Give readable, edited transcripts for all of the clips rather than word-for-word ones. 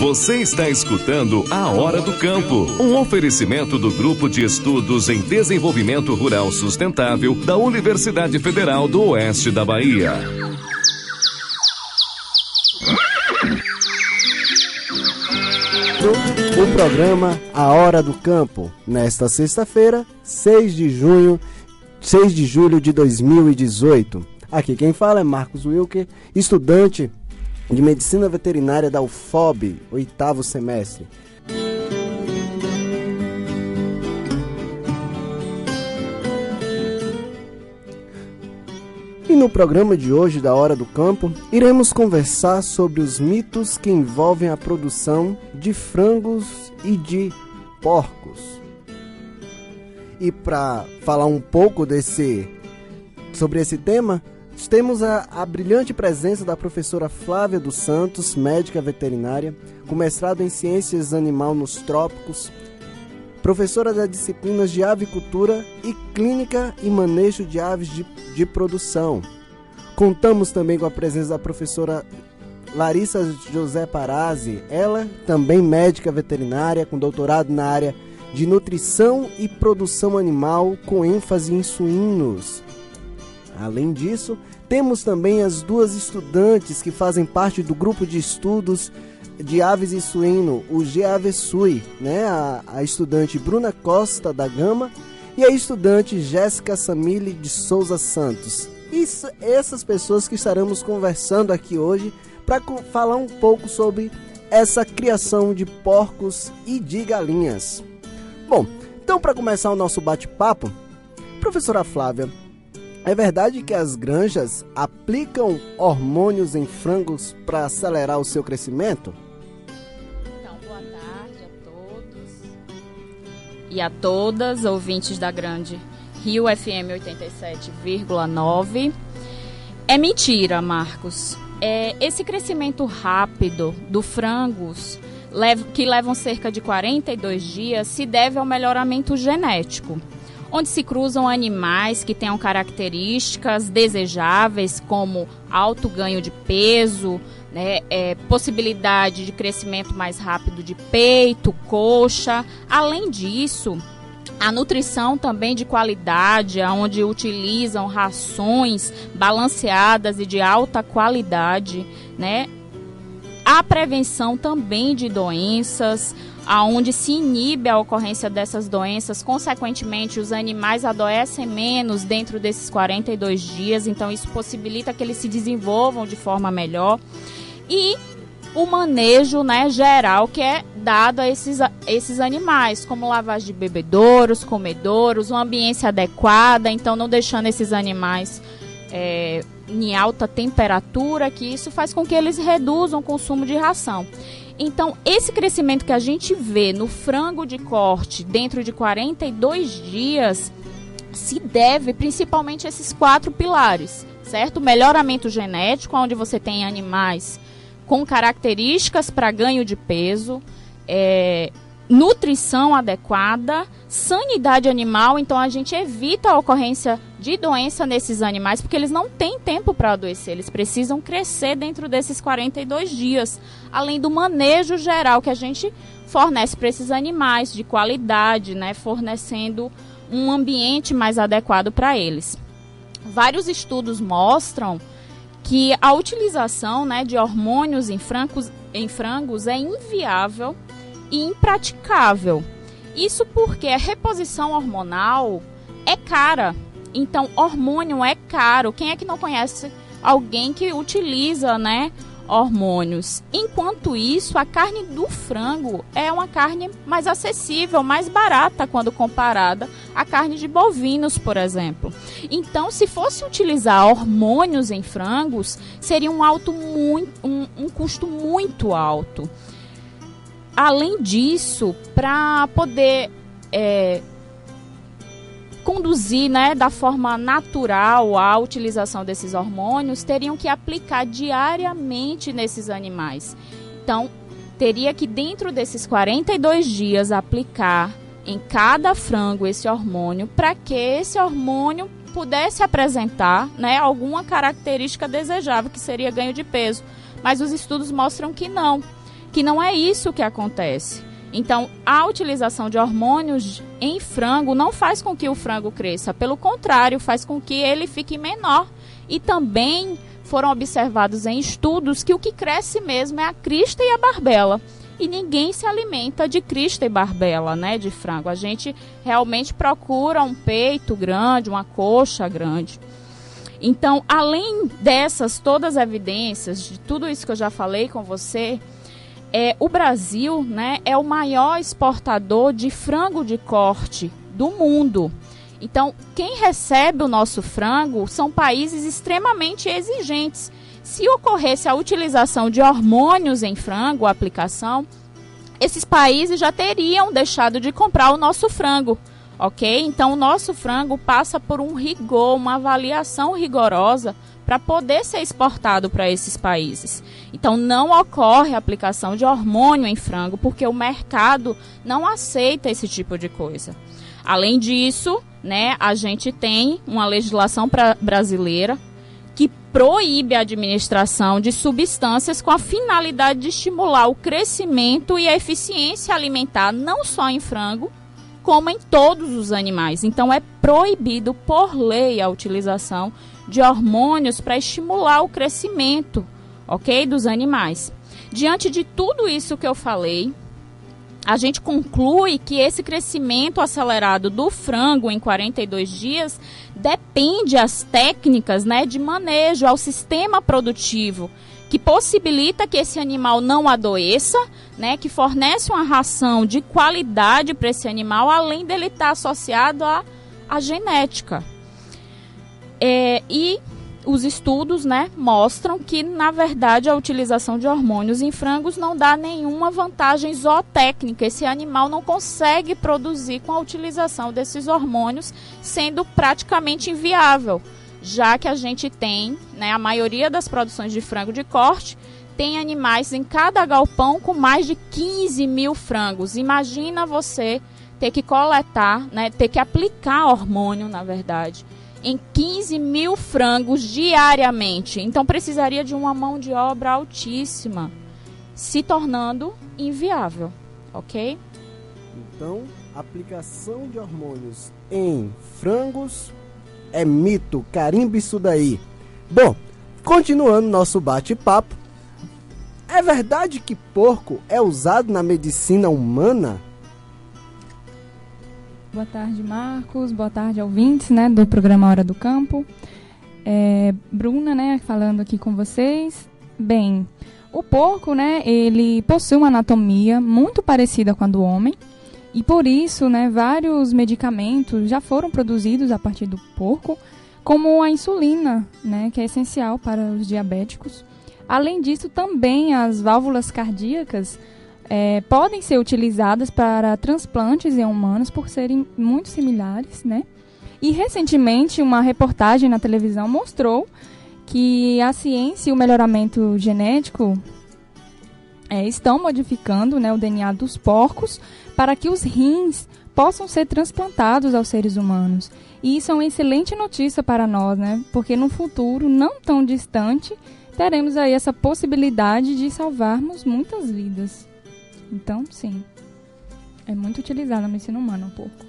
Você está escutando A Hora do Campo, um oferecimento do Grupo de Estudos em Desenvolvimento Rural Sustentável da Universidade Federal do Oeste da Bahia. O programa A Hora do Campo, nesta sexta-feira, 6 de julho de 2018. Aqui quem fala é Marcos Wilker, estudante de Medicina Veterinária da UFOB, 8º semestre. E no programa de hoje da Hora do Campo, iremos conversar sobre os mitos que envolvem a produção de frangos e de porcos. E para falar um pouco sobre esse tema, temos a brilhante presença da professora Flávia dos Santos, médica veterinária, com mestrado em Ciências Animal nos Trópicos, professora das disciplinas de avicultura e clínica e manejo de aves de produção. Contamos também com a presença da professora Larissa José Parazzi, ela também médica veterinária, com doutorado na área de nutrição e produção animal, com ênfase em suínos. Além disso, temos também as duas estudantes que fazem parte do grupo de estudos de aves e suíno, o GAVSUI, né? A estudante Bruna Costa da Gama e a estudante Jéssica Samile de Souza Santos. Essas pessoas que estaremos conversando aqui hoje para falar um pouco sobre essa criação de porcos e de galinhas. Bom, então para começar o nosso bate-papo, professora Flávia, é verdade que as granjas aplicam hormônios em frangos para acelerar o seu crescimento? Então, boa tarde a todos e a todas, ouvintes da grande Rio FM 87,9. É mentira, Marcos. Esse crescimento rápido do frangos, que levam cerca de 42 dias, se deve ao melhoramento genético, onde se cruzam animais que tenham características desejáveis, como alto ganho de peso, né, possibilidade de crescimento mais rápido de peito, coxa. Além disso, a nutrição também de qualidade, onde utilizam rações balanceadas e de alta qualidade, né? A prevenção também de doenças, aonde se inibe a ocorrência dessas doenças, consequentemente os animais adoecem menos dentro desses 42 dias, então isso possibilita que eles se desenvolvam de forma melhor. E o manejo, né, geral que é dado a esses animais, como lavagem de bebedouros, comedouros, uma ambiência adequada, então não deixando esses animais em alta temperatura, que isso faz com que eles reduzam o consumo de ração. Então, esse crescimento que a gente vê no frango de corte dentro de 42 dias se deve principalmente a esses 4 pilares, certo? Melhoramento genético, onde você tem animais com características para ganho de peso, nutrição adequada, sanidade animal, então a gente evita a ocorrência de doença nesses animais, porque eles não têm tempo para adoecer, eles precisam crescer dentro desses 42 dias, além do manejo geral que a gente fornece para esses animais, de qualidade, né, fornecendo um ambiente mais adequado para eles. Vários estudos mostram que a utilização, né, de hormônios em frangos é inviável e impraticável. Isso porque a reposição hormonal é cara. Então, hormônio é caro. Quem é que não conhece alguém que utiliza, né, hormônios? Enquanto isso, a carne do frango é uma carne mais acessível, mais barata quando comparada à carne de bovinos, por exemplo. Então, se fosse utilizar hormônios em frangos, seria um custo muito alto. Além disso, para poder conduzir, né, da forma natural a utilização desses hormônios, teriam que aplicar diariamente nesses animais. Então, teria que, dentro desses 42 dias, aplicar em cada frango esse hormônio, para que esse hormônio pudesse apresentar, né, alguma característica desejável, que seria ganho de peso. Mas os estudos mostram que não, que não é isso que acontece. Então, a utilização de hormônios em frango não faz com que o frango cresça, pelo contrário, faz com que ele fique menor. E também foram observados em estudos que o que cresce mesmo é a crista e a barbela. E ninguém se alimenta de crista e barbela, né, de frango. A gente realmente procura um peito grande, uma coxa grande. Então, além dessas todas as evidências, de tudo isso que eu já falei com você, o Brasil, né, é o maior exportador de frango de corte do mundo. Então, quem recebe o nosso frango são países extremamente exigentes. Se ocorresse a utilização de hormônios em frango, a aplicação, esses países já teriam deixado de comprar o nosso frango, ok? Então, o nosso frango passa por um rigor, uma avaliação rigorosa para poder ser exportado para esses países. Então, não ocorre a aplicação de hormônio em frango, porque o mercado não aceita esse tipo de coisa. Além disso, né, a gente tem uma legislação brasileira que proíbe a administração de substâncias com a finalidade de estimular o crescimento e a eficiência alimentar, não só em frango, como em todos os animais. Então, é proibido por lei a utilização de hormônios para estimular o crescimento, ok, dos animais. Diante de tudo isso que eu falei, a gente conclui que esse crescimento acelerado do frango em 42 dias depende das técnicas, né, de manejo ao sistema produtivo, que possibilita que esse animal não adoeça, né, que fornece uma ração de qualidade para esse animal, além dele estar associado à genética. E os estudos, né, mostram que, na verdade, a utilização de hormônios em frangos não dá nenhuma vantagem zootécnica. Esse animal não consegue produzir com a utilização desses hormônios, sendo praticamente inviável, já que a gente tem, né, a maioria das produções de frango de corte tem animais em cada galpão com mais de 15 mil frangos. Imagina você ter que coletar, né, ter que aplicar hormônio, na verdade, em 15 mil frangos diariamente. Então, precisaria de uma mão de obra altíssima, se tornando inviável, ok? Então, a aplicação de hormônios em frangos é mito. Carimba isso daí. Bom, continuando nosso bate-papo, é verdade que porco é usado na medicina humana? Boa tarde, Marcos. Boa tarde, ouvintes, né, do programa Hora do Campo. Bruna, né, falando aqui com vocês. Bem, o porco, né, ele possui uma anatomia muito parecida com a do homem. E por isso, né, vários medicamentos já foram produzidos a partir do porco, como a insulina, né, que é essencial para os diabéticos. Além disso, também as válvulas cardíacas podem ser utilizadas para transplantes em humanos por serem muito similares, né? E recentemente uma reportagem na televisão mostrou que a ciência e o melhoramento genético estão modificando, né, o DNA dos porcos para que os rins possam ser transplantados aos seres humanos. E isso é uma excelente notícia para nós, né? Porque no futuro, não tão distante, teremos aí essa possibilidade de salvarmos muitas vidas. Então, sim, é muito utilizado na medicina humana um pouco.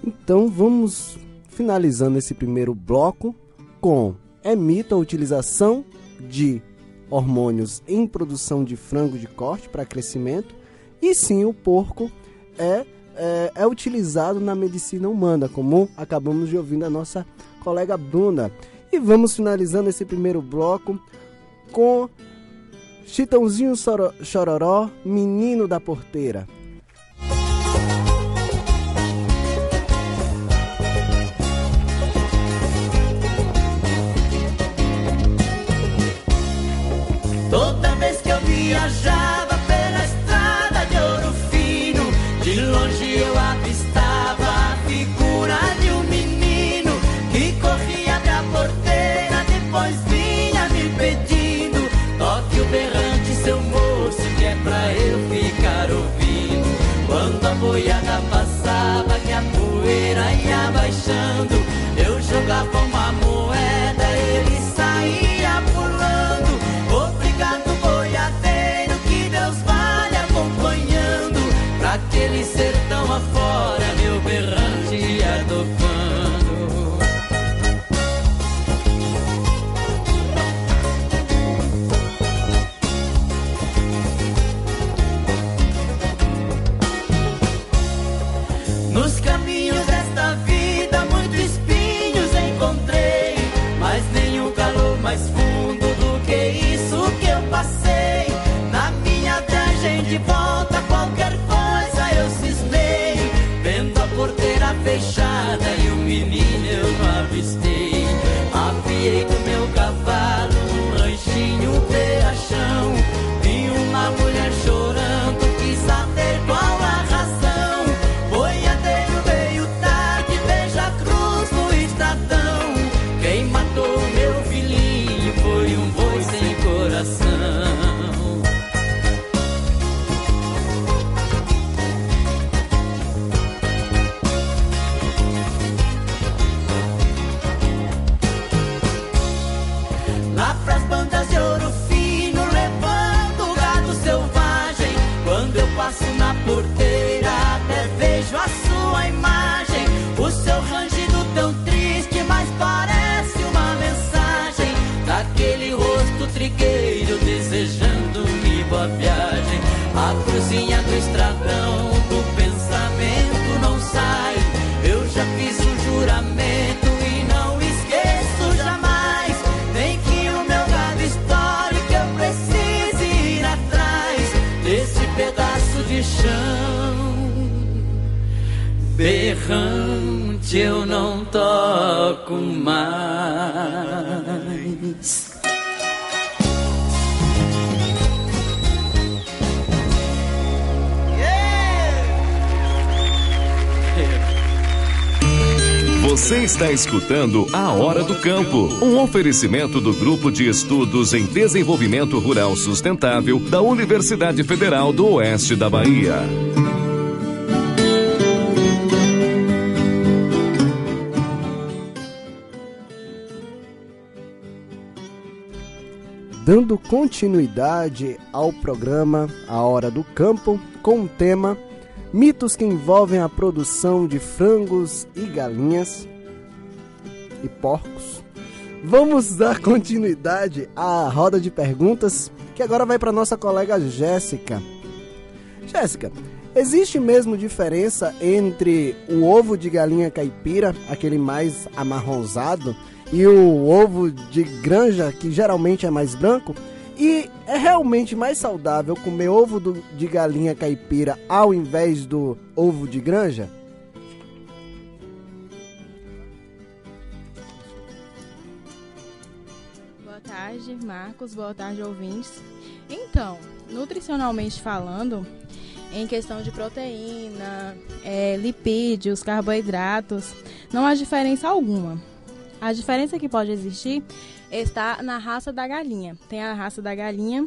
Então, vamos finalizando esse primeiro bloco com mito a utilização de hormônios em produção de frango de corte para crescimento. E sim, o porco é utilizado na medicina humana, como acabamos de ouvir da nossa colega Bruna. E vamos finalizando esse primeiro bloco com Chitãozinho Chororó, Menino da Porteira. Toda vez que eu viajava pela estrada de Ouro Fino, de longe eu avistava a figura de um menino que corria abre a porteira, depois vinha me pedindo: toque o berrante, seu moço, que é pra eu ficar ouvindo. Quando a boiada passava, que a poeira ia baixando, eu jogava uma moeda, ele saía pulando. Obrigado, boiadeiro. porteira até vejo a sua imagem. O seu rangido tão triste, mas parece uma mensagem daquele rosto trigueiro desejando-me boa viagem. A cruzinha do estradão do pensamento não sai. Eu já fiz um juramento e não esqueço jamais. Nem que o meu gado histórico eu precise ir atrás desse pedaço de chão. Berrante eu não toco mais. Você está escutando A Hora do Campo, um oferecimento do Grupo de Estudos em Desenvolvimento Rural Sustentável da Universidade Federal do Oeste da Bahia. Dando continuidade ao programa A Hora do Campo, com o tema mitos que envolvem a produção de frangos e galinhas e porcos. Vamos dar continuidade à roda de perguntas, que agora vai para nossa colega Jéssica. Jéssica, existe mesmo diferença entre o ovo de galinha caipira, aquele mais amarronzado, e o ovo de granja, que geralmente é mais branco? E é realmente mais saudável comer ovo de galinha caipira ao invés do ovo de granja? Boa tarde, Marcos. Boa tarde, ouvintes. Então, nutricionalmente falando, em questão de proteína, lipídios, carboidratos, não há diferença alguma. A diferença que pode existir está na raça da galinha. Tem a raça da galinha,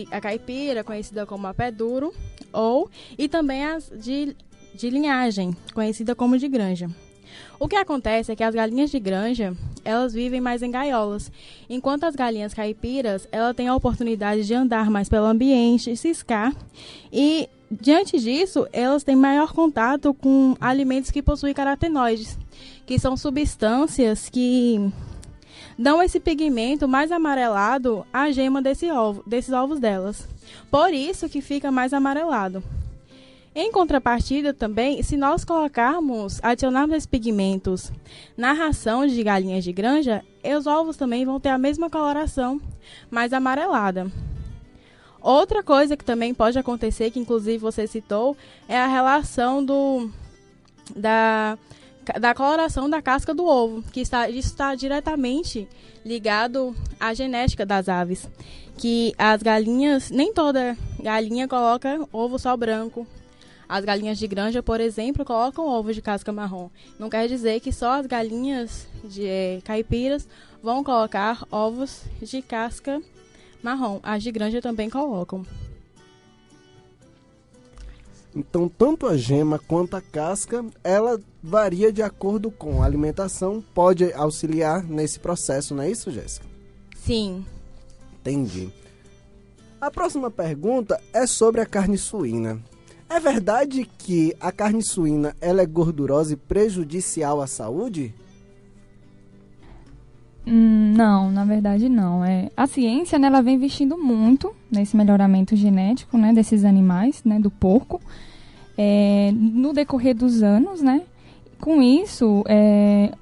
a caipira, conhecida como a pé duro, e também as de linhagem, conhecida como de granja. O que acontece é que as galinhas de granja, elas vivem mais em gaiolas, enquanto as galinhas caipiras, elas têm a oportunidade de andar mais pelo ambiente, ciscar, e diante disso, elas têm maior contato com alimentos que possuem carotenoides, que são substâncias que dão esse pigmento mais amarelado à gema desses ovos delas. Por isso que fica mais amarelado. Em contrapartida também, se nós adicionarmos esses pigmentos na ração de galinhas de granja, os ovos também vão ter a mesma coloração, mais amarelada. Outra coisa que também pode acontecer, que inclusive você citou, é a relação da coloração da casca do ovo, que está diretamente ligado à genética das aves. Que as galinhas, nem toda galinha coloca ovo só branco. As galinhas de granja, por exemplo, colocam ovos de casca marrom. Não quer dizer que só as galinhas caipiras vão colocar ovos de casca marrom. As de granja também colocam. Então, tanto a gema quanto a casca, ela varia de acordo com a alimentação, pode auxiliar nesse processo, não é isso, Jéssica? Sim. Entendi. A próxima pergunta é sobre a carne suína. É verdade que a carne suína ela é gordurosa e prejudicial à saúde? Não, na verdade não. A ciência, né, ela vem investindo muito nesse melhoramento genético, né, desses animais, né, do porco, no decorrer dos anos, né. Com isso,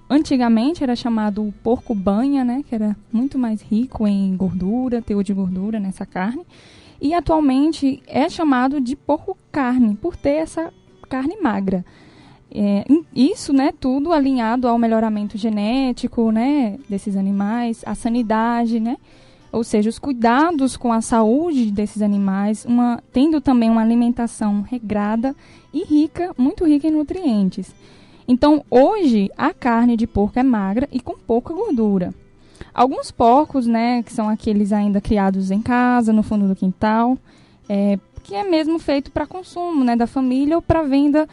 antigamente era chamado porco banha, né, que era muito mais rico em gordura, teor de gordura nessa carne. E atualmente é chamado de porco carne, por ter essa carne magra. Isso, né, tudo alinhado ao melhoramento genético, né, desses animais, a sanidade, né, ou seja, os cuidados com a saúde desses animais, tendo também uma alimentação regrada e rica, muito rica em nutrientes. Então, hoje, a carne de porco é magra e com pouca gordura. Alguns porcos, né, que são aqueles ainda criados em casa, no fundo do quintal, que é mesmo feito para consumo, né, da família ou para venda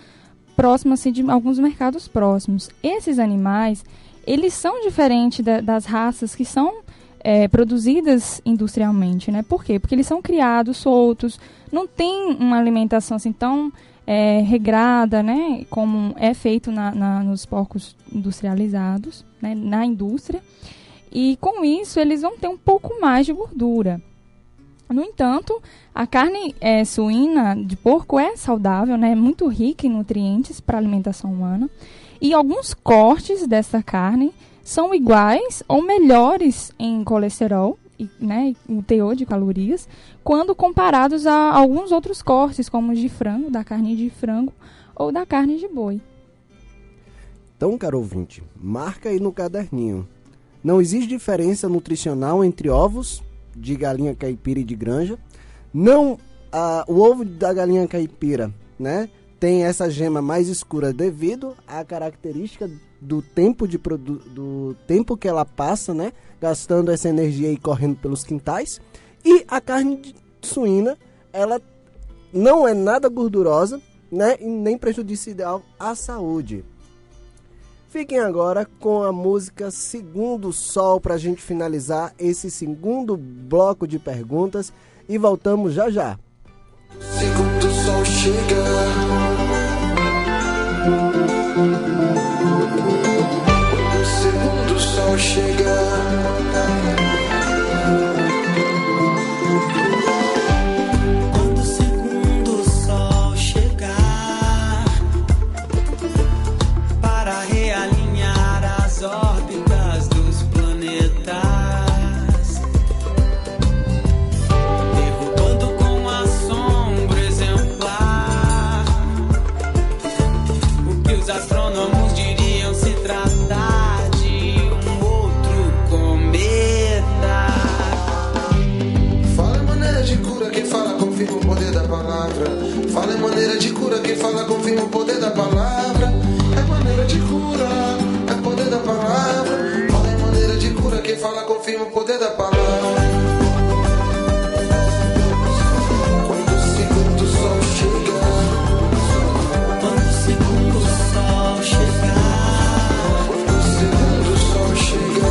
próximo assim, de alguns mercados próximos. Esses animais, eles são diferentes das raças que são produzidas industrialmente, né? Por quê? Porque eles são criados soltos, não tem uma alimentação assim tão regrada, né? Como é feito nos porcos industrializados, né? Na indústria. E com isso eles vão ter um pouco mais de gordura. No entanto, a carne suína de porco é saudável, né? É muito rica em nutrientes para a alimentação humana. E alguns cortes dessa carne são iguais ou melhores em colesterol, né, o teor de calorias, quando comparados a alguns outros cortes, como os de frango, da carne de frango ou da carne de boi. Então, caro ouvinte, marca aí no caderninho. Não existe diferença nutricional entre ovos de galinha caipira e de granja. O ovo da galinha caipira, né, tem essa gema mais escura devido à característica do tempo que ela passa, né, gastando essa energia e correndo pelos quintais. E a carne suína, ela não é nada gordurosa, né, e nem prejudicial à saúde. Fiquem agora com a música Segundo Sol para a gente finalizar esse segundo bloco de perguntas e voltamos já já. Segundo sol chega, quando o segundo sol chega, quando o segundo sol chegar para realinhar as órbitas dos planetas, derrubando com assombro exemplar o que os astrônomos diriam se tratar de um outro cometa. fala em maneira de cura, quem fala confirma o poder da palavra. Fala em maneira de cura, quem fala confirma o poder da palavra. É maneira de cura, é poder da palavra. Fala em maneira de cura, quem fala confirma o poder da palavra. Quando o segundo sol chega, Quando o segundo sol chegar, quando o segundo sol chega.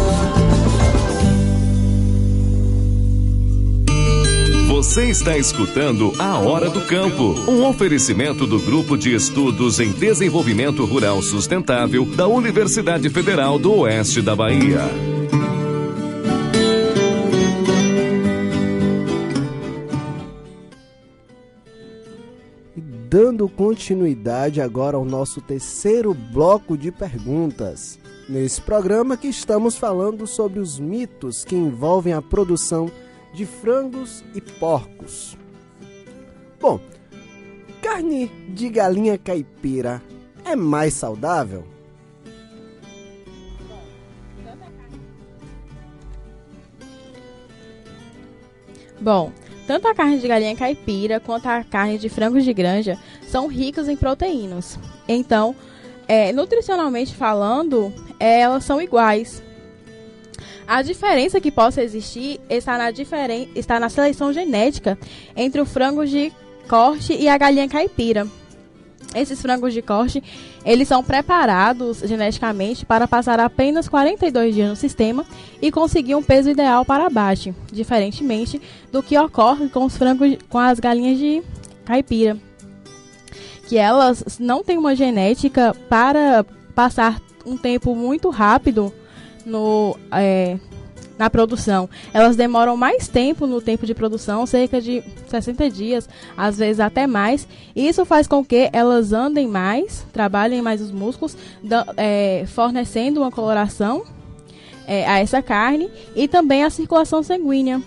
Você está escutando A Hora do Campo, um oferecimento do Grupo de Estudos em Desenvolvimento Rural Sustentável da Universidade Federal do Oeste da Bahia. Dando continuidade agora ao nosso terceiro bloco de perguntas. Nesse programa que estamos falando sobre os mitos que envolvem a produção de frangos e porcos. Bom, carne de galinha caipira é mais saudável? Bom, tanto a carne de galinha caipira quanto a carne de frangos de granja são ricas em proteínas. Então, nutricionalmente falando, elas são iguais. A diferença que possa existir está na seleção genética entre o frango de corte e a galinha caipira. Esses frangos de corte, eles são preparados geneticamente para passar apenas 42 dias no sistema e conseguir um peso ideal para abate, diferentemente do que ocorre com com as galinhas de caipira, que elas não têm uma genética para passar um tempo muito rápido na produção. Elas demoram mais tempo no tempo de produção, cerca de 60 dias, às vezes até mais. Isso faz com que elas andem mais, trabalhem mais os músculos, fornecendo uma coloração a essa carne e também a circulação sanguínea.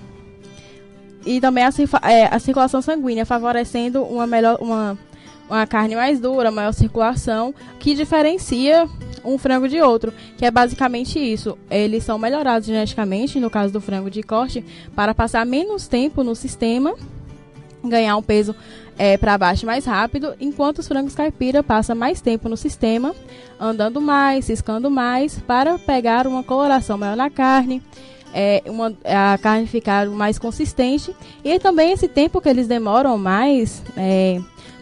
E também a circulação sanguínea, favorecendo uma carne mais dura, maior circulação, que diferencia um frango de outro, que é basicamente isso. Eles são melhorados geneticamente, no caso do frango de corte, para passar menos tempo no sistema, ganhar um peso para baixo mais rápido, enquanto os frangos caipira passam mais tempo no sistema, andando mais, ciscando mais, para pegar uma coloração maior na carne, a carne ficar mais consistente, e também esse tempo que eles demoram mais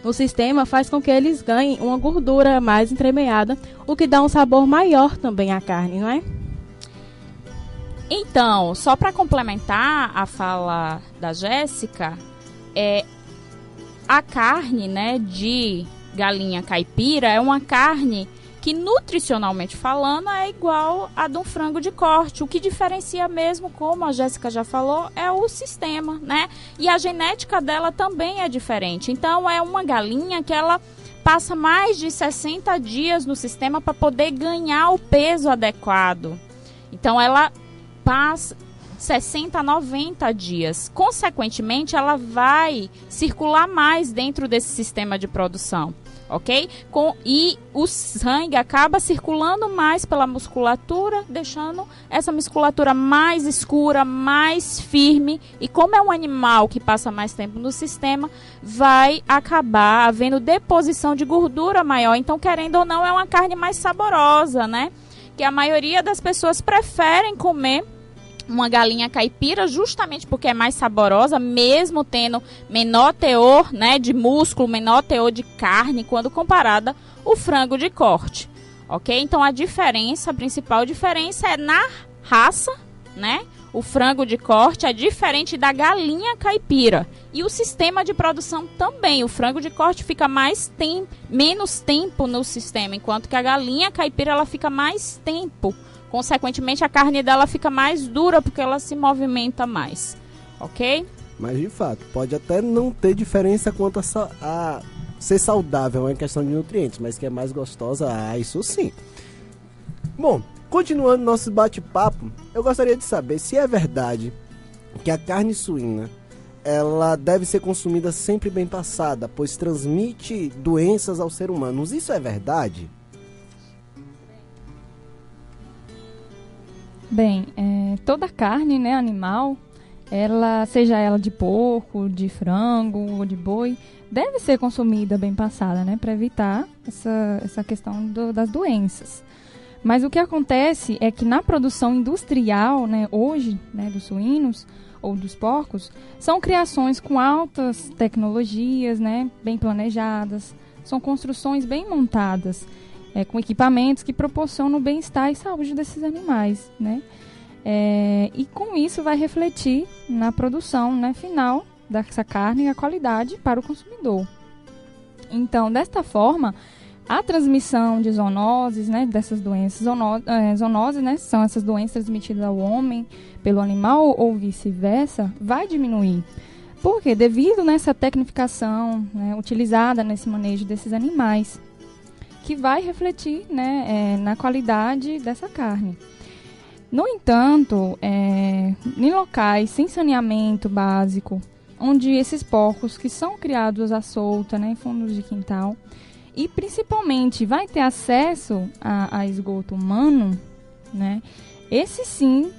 no sistema faz com que eles ganhem uma gordura mais entremeada, o que dá um sabor maior também à carne, não é? Então, só para complementar a fala da Jéssica, a carne, né, de galinha caipira é uma carne que, nutricionalmente falando, é igual a de um frango de corte. O que diferencia mesmo, como a Jéssica já falou, é o sistema, né? E a genética dela também é diferente. Então, é uma galinha que ela passa mais de 60 dias no sistema para poder ganhar o peso adequado. Então, ela passa 60 a 90 dias. Consequentemente, ela vai circular mais dentro desse sistema de produção, ok? E o sangue acaba circulando mais pela musculatura, deixando essa musculatura mais escura, mais firme. E como é um animal que passa mais tempo no sistema, vai acabar havendo deposição de gordura maior. Então, querendo ou não, é uma carne mais saborosa, né? Que a maioria das pessoas preferem comer uma galinha caipira justamente porque é mais saborosa, mesmo tendo menor teor, né, de músculo, menor teor de carne, quando comparada ao frango de corte, ok? Então a principal diferença é na raça, né? O frango de corte é diferente da galinha caipira. E o sistema de produção também. O frango de corte fica menos tempo no sistema, enquanto que a galinha caipira ela fica mais tempo. Consequentemente, a carne dela fica mais dura porque ela se movimenta mais, ok? Mas, de fato, pode até não ter diferença quanto a ser saudável, é uma questão de nutrientes, mas que é mais gostosa, isso sim. Bom, continuando nosso bate-papo, eu gostaria de saber se é verdade que a carne suína ela deve ser consumida sempre bem passada, pois transmite doenças aos seres humanos. Isso é verdade? Bem, toda carne, né, animal, seja ela de porco, de frango ou de boi, deve ser consumida bem passada, né, para evitar essa questão das doenças. Mas o que acontece é que na produção industrial, né, hoje, né, dos suínos ou dos porcos, são criações com altas tecnologias, né, bem planejadas, são construções bem montadas, com equipamentos que proporcionam o bem-estar e saúde desses animais, né? E com isso vai refletir na produção, né, final dessa carne e a qualidade para o consumidor. Então, desta forma, a transmissão de zoonoses, né, dessas doenças, zoonoses, né, são essas doenças transmitidas ao homem pelo animal ou vice-versa, vai diminuir. Por quê? Devido nessa tecnificação, né, utilizada nesse manejo desses animais, que vai refletir, né, na qualidade dessa carne. No entanto, em locais sem saneamento básico, onde esses porcos que são criados à solta, né, em fundos de quintal, e principalmente vai ter acesso a esgoto humano, né, esses sim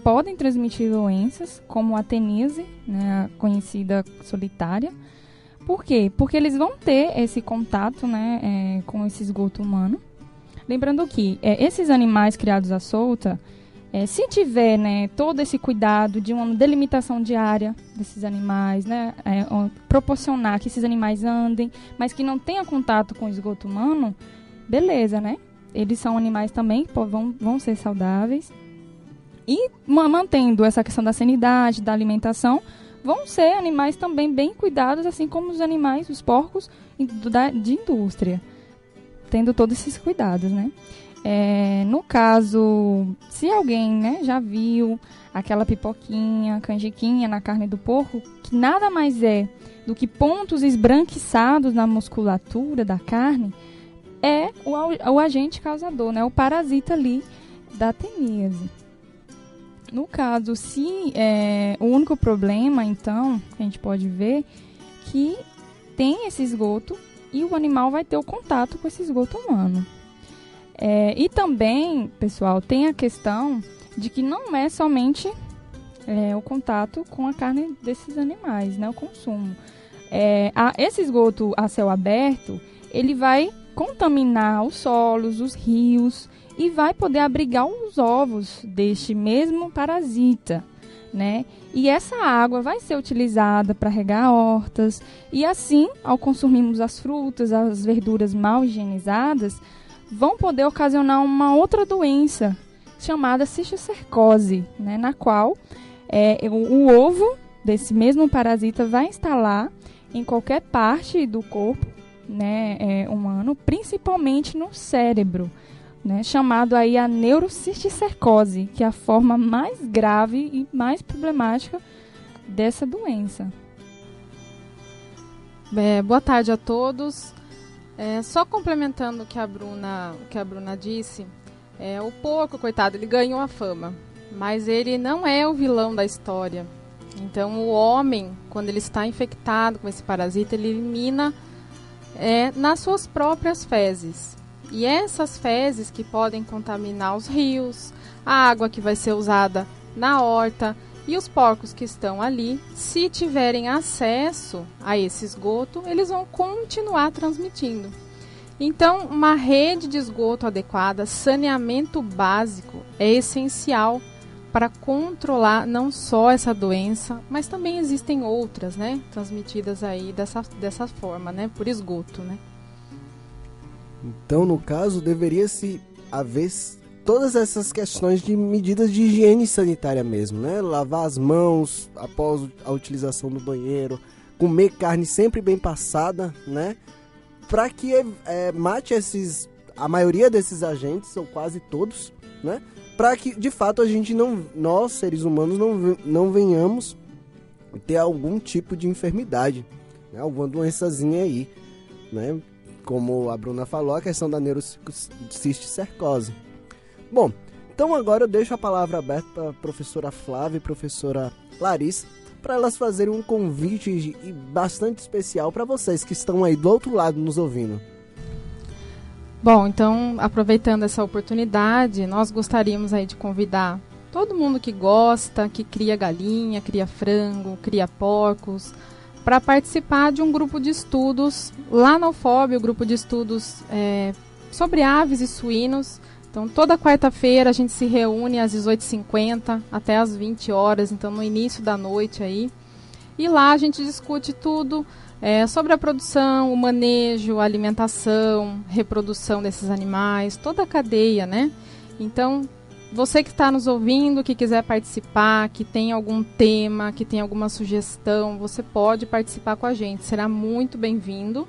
podem transmitir doenças, como a teníase, né, a conhecida solitária. Por quê? Porque eles vão ter esse contato, né, com esse esgoto humano. Lembrando que esses animais criados à solta, se tiver, né, todo esse cuidado de uma delimitação diária desses animais, né, proporcionar que esses animais andem, mas que não tenha contato com o esgoto humano, beleza, né? Eles são animais também que vão ser saudáveis. E mantendo essa questão da sanidade, da alimentação, vão ser animais também bem cuidados, assim como os animais, os porcos de indústria, tendo todos esses cuidados, né? No caso, se alguém, né, já viu aquela pipoquinha, canjiquinha na carne do porco, que nada mais é do que pontos esbranquiçados na musculatura da carne, é o agente causador, né, o parasita ali da teníase. No caso, se o único problema, então, que a gente pode ver, que tem esse esgoto e o animal vai ter o contato com esse esgoto humano. E também, pessoal, tem a questão de que não é somente o contato com a carne desses animais, né, o consumo. Esse esgoto a céu aberto, ele vai contaminar os solos, os rios, e vai poder abrigar os ovos deste mesmo parasita, né? E essa água vai ser utilizada para regar hortas, e assim, ao consumirmos as frutas, as verduras mal higienizadas, vão poder ocasionar uma outra doença, chamada cisticercose, né, na qual o ovo desse mesmo parasita vai instalar em qualquer parte do corpo, né, humano, principalmente no cérebro, né, chamado aí a neurocisticercose, que é a forma mais grave e mais problemática dessa doença. Boa tarde a todos. Só complementando o que a Bruna disse, o porco, coitado, ele ganhou a fama, mas ele não é o vilão da história. Então, o homem, quando ele está infectado com esse parasita, ele elimina nas suas próprias fezes. E essas fezes que podem contaminar os rios, a água que vai ser usada na horta, e os porcos que estão ali, se tiverem acesso a esse esgoto, eles vão continuar transmitindo. Então, uma rede de esgoto adequada, saneamento básico, é essencial para controlar não só essa doença, mas também existem outras, né, transmitidas aí dessa forma, né, por esgoto, né. Então, no caso, deveria-se haver todas essas questões de medidas de higiene sanitária mesmo, né? Lavar as mãos após a utilização do banheiro, comer carne sempre bem passada, né? Para que mate a maioria desses agentes, ou quase todos, né? Para que, de fato, nós, seres humanos, não venhamos ter algum tipo de enfermidade, né? Alguma doençazinha aí, né? Como a Bruna falou, a questão da neurocisticercose. Bom, então agora eu deixo a palavra aberta para a professora Flávia e professora Larissa, para elas fazerem um convite bastante especial para vocês que estão aí do outro lado nos ouvindo. Bom, então, aproveitando essa oportunidade, nós gostaríamos aí de convidar todo mundo que gosta, que cria galinha, cria frango, cria porcos, para participar de um grupo de estudos lá na UFOB, o grupo de estudos sobre aves e suínos. Então, toda quarta-feira a gente se reúne às 18h50 até às 20 horas, então no início da noite aí. E lá a gente discute tudo sobre a produção, o manejo, a alimentação, reprodução desses animais, toda a cadeia, né? Então, você que está nos ouvindo, que quiser participar, que tem algum tema, que tem alguma sugestão, você pode participar com a gente, será muito bem-vindo.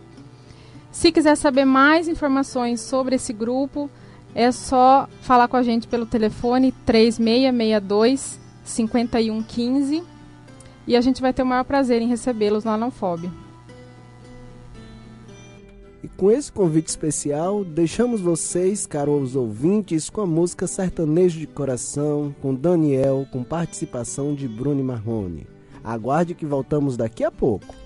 Se quiser saber mais informações sobre esse grupo, é só falar com a gente pelo telefone 3662-5115 e a gente vai ter o maior prazer em recebê-los lá na UFOB. E com esse convite especial, deixamos vocês, caros ouvintes, com a música Sertanejo de Coração, com Daniel, com participação de Bruno Marrone. Aguarde que voltamos daqui a pouco.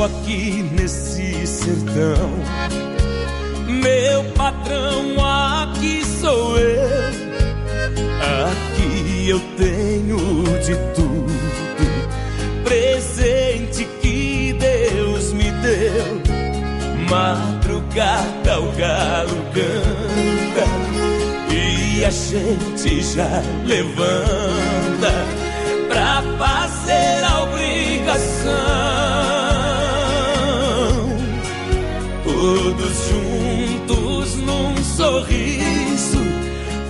Aqui nesse sertão, meu patrão, aqui sou eu. Aqui eu tenho de tudo, presente que Deus me deu. Madrugada o galo canta e a gente já levanta pra fazer a obrigação. Todos juntos num sorriso,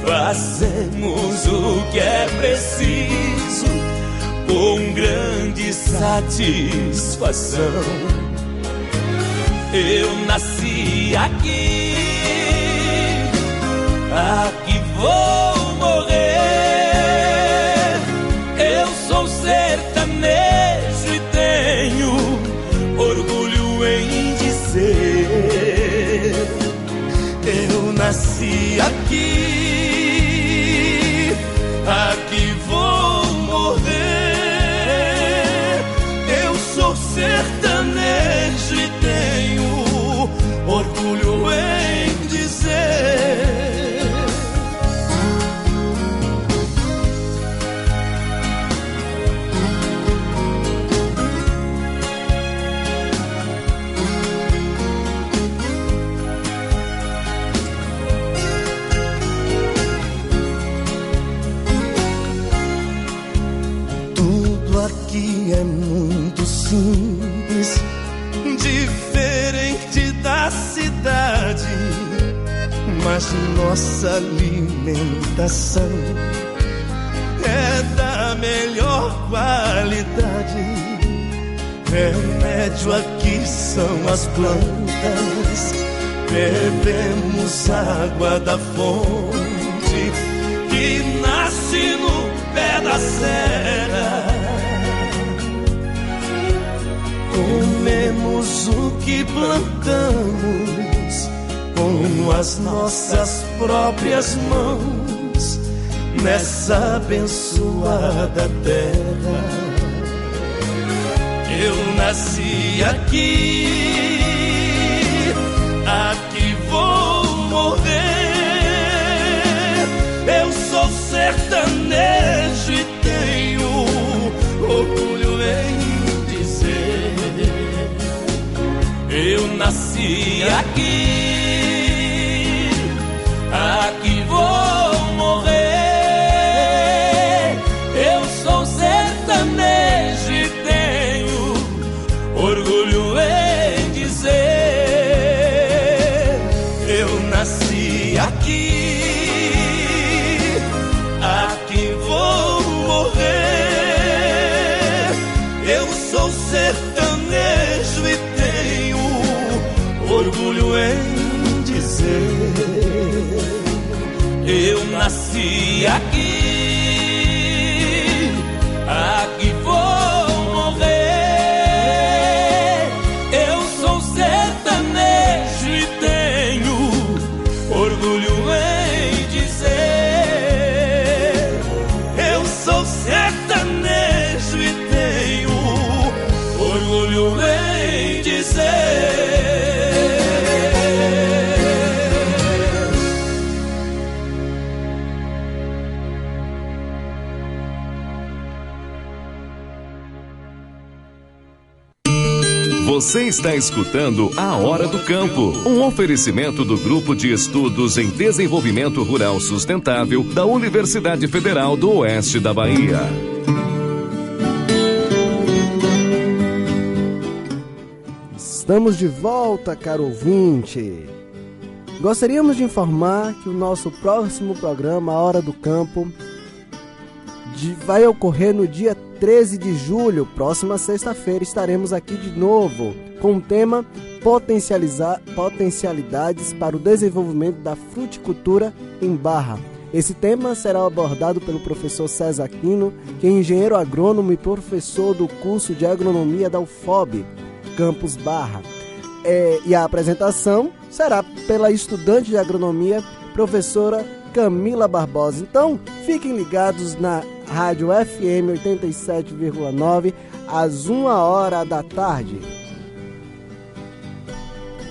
fazemos o que é preciso, com grande satisfação. Eu nasci aqui, aqui vou morrer. Eu sou sertanejo e tenho orgulho em dizer. Eu nasci aqui, aqui vou morrer. Eu sou sertanejo e tenho orgulho em dizer. aqui é muito simples, diferente da cidade, mas nossa alimentação é da melhor qualidade. Remédio aqui são as plantas, bebemos água da fonte que nasce no pé da serra. Comemos o que plantamos com as nossas próprias mãos nessa abençoada terra. Eu nasci aqui, aqui vou morrer. Eu sou sertanejo e tenho orgulho em dizer: eu nasci aqui, aqui vou morrer. Eu sou sertanejo e tenho orgulho em dizer: eu nasci aqui, aqui vou morrer. Eu sou sertanejo e tenho orgulho em dizer: eu nasci aqui, aqui vou morrer. Eu sou sertanejo e tenho orgulho em dizer: eu sou sertanejo e tenho orgulho em dizer. Você está escutando A Hora do Campo, um oferecimento do Grupo de Estudos em Desenvolvimento Rural Sustentável da Universidade Federal do Oeste da Bahia. Estamos de volta, caro ouvinte. Gostaríamos de informar que o nosso próximo programa, A Hora do Campo, vai ocorrer no dia 13 de julho, próxima sexta-feira. Estaremos aqui de novo com o tema Potencialidades para o Desenvolvimento da Fruticultura em Barra. Esse tema será abordado pelo professor César Aquino, que é engenheiro agrônomo e professor do curso de agronomia da UFOB, Campus Barra. E a apresentação será pela estudante de agronomia, professora Camila Barbosa. Então, fiquem ligados na Rádio FM 87,9 às 1h da tarde.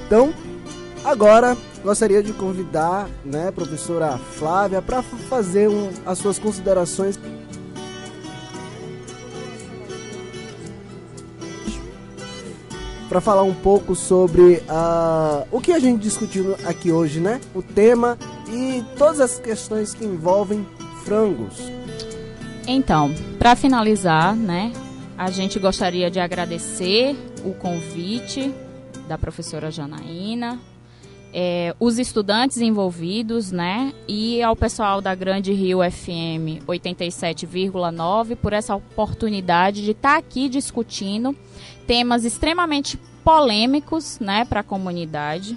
Então, agora gostaria de convidar, professora Flávia, para fazer as suas considerações. Para falar um pouco sobre o que a gente discutiu aqui hoje, o tema e todas as questões que envolvem frangos. Então, para finalizar, a gente gostaria de agradecer o convite da professora Janaína, os estudantes envolvidos, e ao pessoal da Grande Rio FM 87,9 por essa oportunidade de estar aqui discutindo temas extremamente polêmicos, para a comunidade.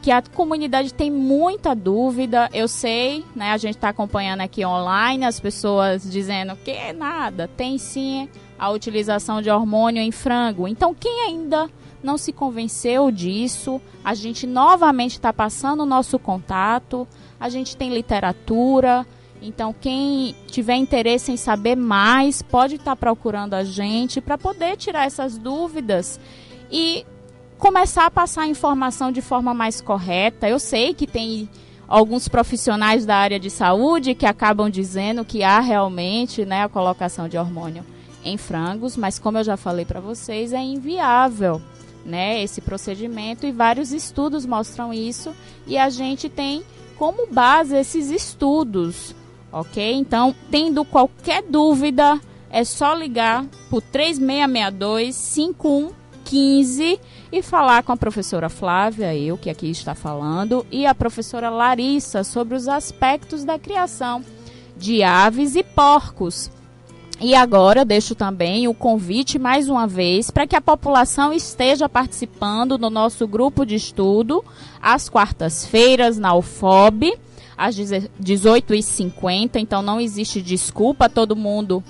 Que a comunidade tem muita dúvida, eu sei, a gente está acompanhando aqui online, as pessoas dizendo que nada, tem sim a utilização de hormônio em frango. Então, quem ainda não se convenceu disso, a gente novamente está passando o nosso contato, a gente tem literatura, então quem tiver interesse em saber mais, pode estar procurando a gente para poder tirar essas dúvidas e começar a passar a informação de forma mais correta. Eu sei que tem alguns profissionais da área de saúde que acabam dizendo que há realmente a colocação de hormônio em frangos, mas como eu já falei para vocês, é inviável esse procedimento e vários estudos mostram isso e a gente tem como base esses estudos, ok? Então, tendo qualquer dúvida, é só ligar por 3662-5115 e falar com a professora Flávia, eu que aqui está falando, e a professora Larissa sobre os aspectos da criação de aves e porcos. E agora deixo também o convite mais uma vez para que a população esteja participando no nosso grupo de estudo às quartas-feiras na UFOB, às 18h50. Então não existe desculpa, todo mundo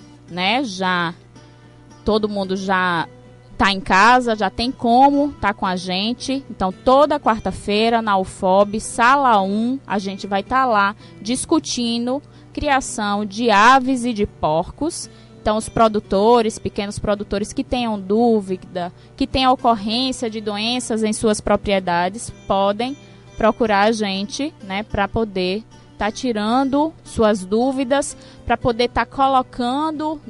já está em casa, já tem como estar com a gente. Então toda quarta-feira na UFOB, sala 1, a gente vai estar lá discutindo criação de aves e de porcos. Então, os produtores, pequenos produtores que tenham dúvida, que tenham ocorrência de doenças em suas propriedades, podem procurar a gente, para poder estar tirando suas dúvidas, para poder estar colocando,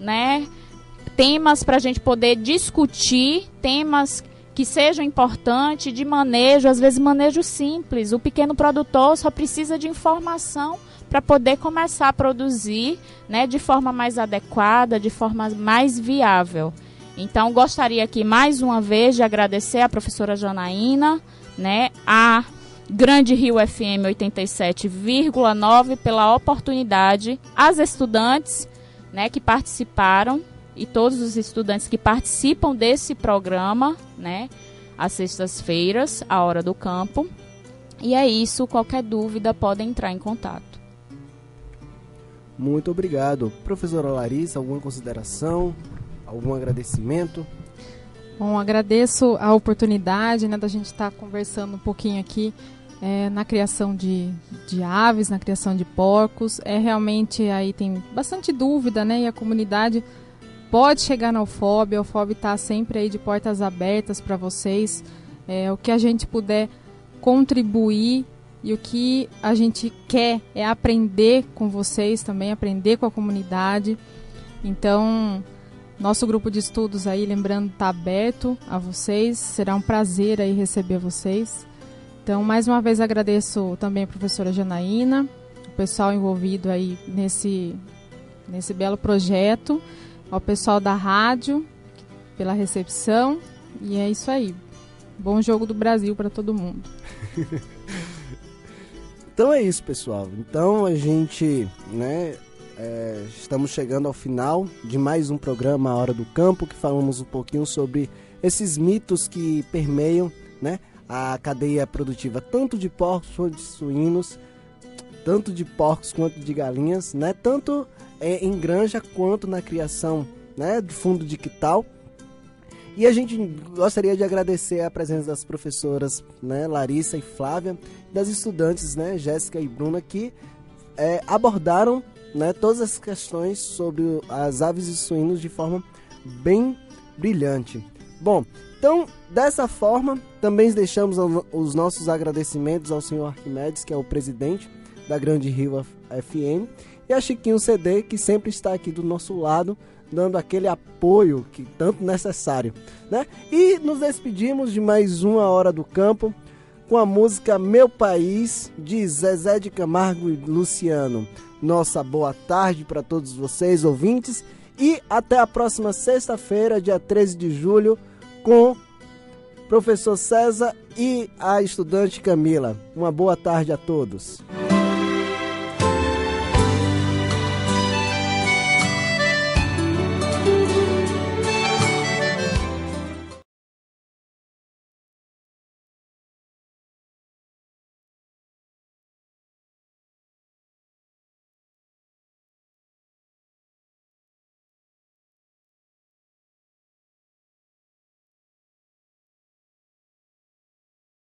temas para a gente poder discutir, temas que sejam importantes de manejo, às vezes manejo simples. O pequeno produtor só precisa de informação para poder começar a produzir, de forma mais adequada, de forma mais viável. Então, gostaria aqui mais uma vez de agradecer à professora Janaína, a Grande Rio FM 87,9 pela oportunidade, às estudantes, que participaram e todos os estudantes que participam desse programa, às sextas-feiras, a Hora do Campo. E é isso, qualquer dúvida podem entrar em contato. Muito obrigado. Professora Larissa, alguma consideração, algum agradecimento? Bom, agradeço a oportunidade da gente estar conversando um pouquinho aqui na criação de aves, na criação de porcos. Realmente aí tem bastante dúvida, e a comunidade pode chegar na UFOB. A UFOB está sempre aí de portas abertas para vocês. O que a gente puder contribuir. E o que a gente quer é aprender com vocês também, aprender com a comunidade. Então, nosso grupo de estudos aí, lembrando, está aberto a vocês. Será um prazer aí receber vocês. Então, mais uma vez agradeço também a professora Janaína, o pessoal envolvido aí nesse belo projeto, ao pessoal da rádio pela recepção. E é isso aí. Bom jogo do Brasil para todo mundo. Então é isso, pessoal. Então a gente, estamos chegando ao final de mais um programa A Hora do Campo, que falamos um pouquinho sobre esses mitos que permeiam, a cadeia produtiva tanto de porcos quanto de suínos, tanto de porcos quanto de galinhas, tanto em granja quanto na criação, de fundo de quintal. E a gente gostaria de agradecer a presença das professoras, Larissa e Flávia, das estudantes, Jéssica e Bruna, que abordaram, todas as questões sobre as aves e suínos de forma bem brilhante. Bom, então, dessa forma, também deixamos os nossos agradecimentos ao senhor Arquimedes, que é o presidente da Grande Rio FM, e a Chiquinho CD, que sempre está aqui do nosso lado, dando aquele apoio que tanto necessário, E nos despedimos de mais uma Hora do Campo com a música Meu País, de Zezé de Camargo e Luciano. Nossa boa tarde para todos vocês, ouvintes, e até a próxima sexta-feira, dia 13 de julho, com o professor César e a estudante Camila. Uma boa tarde a todos.